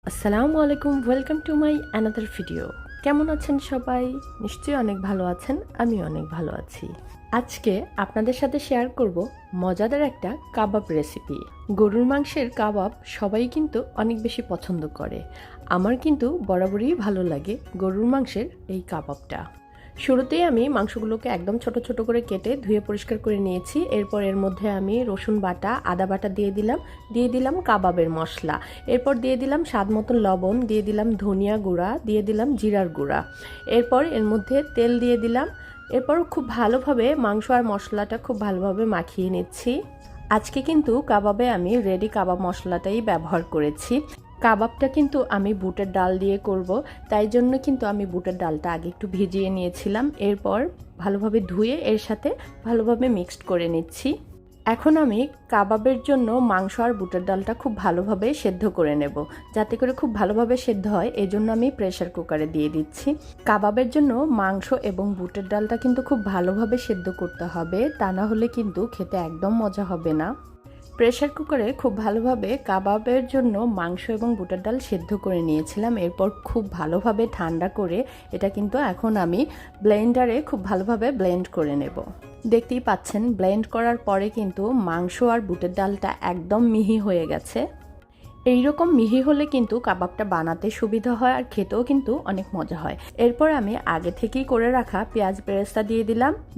আসসালামু আলাইকুম, welcome to my another video. কেমন আছেন সবাই? নিশ্চয়ই অনেক ভালো আছেন, আমি অনেক ভালো আছি। আজকে আপনাদের সাথে শেয়ার করব মজাদার একটা কাবাব রেসিপি। গরুর মাংসের কাবাব সবাই কিন্তু অনেক বেশি পছন্দ করে। আমার কিন্তু বরাবরই ভালো লাগে গরুর মাংসের এই কাবাবটা। শুরুতেই আমি মাংসগুলোকে একদম ছোট ছোট করে কেটে ধুয়ে পরিষ্কার করে নিয়েছি। এরপর এর মধ্যে আমি রসুন বাটা, আদা বাটা দিয়ে দিলাম কাবাবের মশলা। এরপর দিয়ে দিলাম স্বাদ মতো লবণ, দিয়ে দিলাম ধনিয়া গুঁড়া, দিয়ে দিলাম জিরার গুঁড়া। এরপর এর মধ্যে তেল দিয়ে দিলাম। এরপর খুব ভালোভাবে মাংস আর মশলাটা খুব ভালোভাবে মাখিয়ে নিচ্ছি। আজকে কিন্তু কাবাবে আমি রেডি কাবাব মশলাটাই ব্যবহার করেছি। কাবাবটা কিন্তু আমি বুটের ডাল দিয়ে করব, তাই জন্য কিন্তু আমি বুটের ডালটা আগে একটু ভিজিয়ে নিয়েছিলাম। এরপর ভালোভাবে ধুয়ে এর সাথে ভালোভাবে মিক্সড করে নিচ্ছি। এখন আমি কাবাবের জন্য মাংস আর বুটের ডালটা খুব ভালোভাবে সেদ্ধ করে নেব। যাতে করে খুব ভালোভাবে সেদ্ধ হয় এজন্য আমি প্রেসার কুকারে দিয়ে দিচ্ছি। কাবাবের জন্য মাংস এবং বুটের ডালটা কিন্তু খুব ভালোভাবে সেদ্ধ করতে হবে, তা না হলে কিন্তু খেতে একদম মজা হবে না। প্রেসার কুকারে খুব ভালোভাবে কাবাবের জন্য মাংস এবং বুটের ডাল সেদ্ধ করে নিয়েছিলাম। এরপর খুব ভালোভাবে ঠান্ডা করে এটা কিন্তু এখন আমি ব্লেন্ডারে খুব ভালোভাবে ব্লেন্ড করে নেব। দেখতেই পাচ্ছেন ব্লেন্ড করার পরে কিন্তু মাংস আর বুটের ডালটা একদম মিহি হয়ে গেছে। এইরকম মিহি হলে কিন্তু কাবাবটা বানাতে সুবিধা হয় আর খেতেও কিন্তু অনেক মজা হয়। এরপর আমি আগে থেকেই করে রাখা পেঁয়াজ বেরেস্তা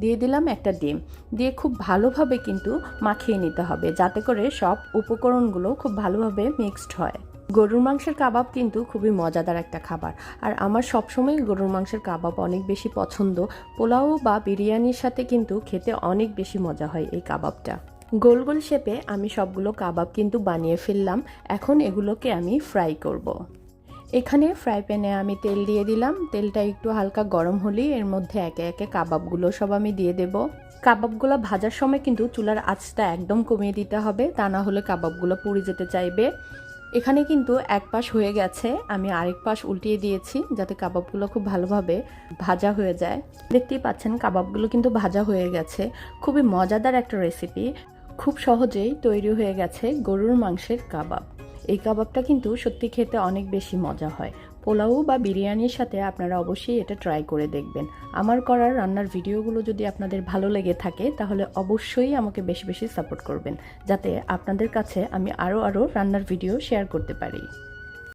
দিয়ে দিলাম একটা ডিম দিয়ে খুব ভালোভাবে কিন্তু মাখিয়ে নিতে হবে, যাতে করে সব উপকরণগুলো খুব ভালোভাবে মিক্সড হয়। গরুর মাংসের কাবাব কিন্তু খুবই মজাদার একটা খাবার, আর আমার সবসময় গরুর মাংসের কাবাব অনেক বেশি পছন্দ। পোলাও বা বিরিয়ানির সাথে কিন্তু খেতে অনেক বেশি মজা হয় এই কাবাবটা। গোল গোল শেপে আমি সবগুলো কাবাব কিন্তু বানিয়ে ফেললাম। এখন এগুলোকে আমি ফ্রাই করব। এখানে ফ্রাই প্যানে আমি তেল দিয়ে দিলাম। তেলটা একটু হালকা গরম হলেই এর মধ্যে একে একে কাবাবগুলো সব আমি দিয়ে দেব। কাবাবগুলো ভাজার সময় কিন্তু চুলার আঁচটা একদম কমিয়ে দিতে হবে, তা না হলে কাবাবগুলো পুড়ে যেতে চাইবে। এখানে কিন্তু এক পাশ হয়ে গেছে, আমি আরেক পাশ উল্টিয়ে দিয়েছি যাতে কাবাবগুলো খুব ভালোভাবে ভাজা হয়ে যায়। দেখতেই পাচ্ছেন কাবাবগুলো কিন্তু ভাজা হয়ে গেছে। খুবই মজাদার একটা রেসিপি, খুব সহজেই তৈরি হয়ে গেছে গরুর মাংসের কাবাব। এই কাবাবটা কিন্তু সত্যি খেতে অনেক বেশি মজা হয়। পোলাও বা বিরিয়ানির সাথে আপনারা অবশ্যই এটা ট্রাই করে দেখবেন। আমার করার রান্নার ভিডিওগুলো যদি আপনাদের ভালো লেগে থাকে তাহলে অবশ্যই আমাকে বেশি বেশি সাপোর্ট করবেন, যাতে আপনাদের কাছে আমি আরও রান্নার ভিডিও শেয়ার করতে পারি।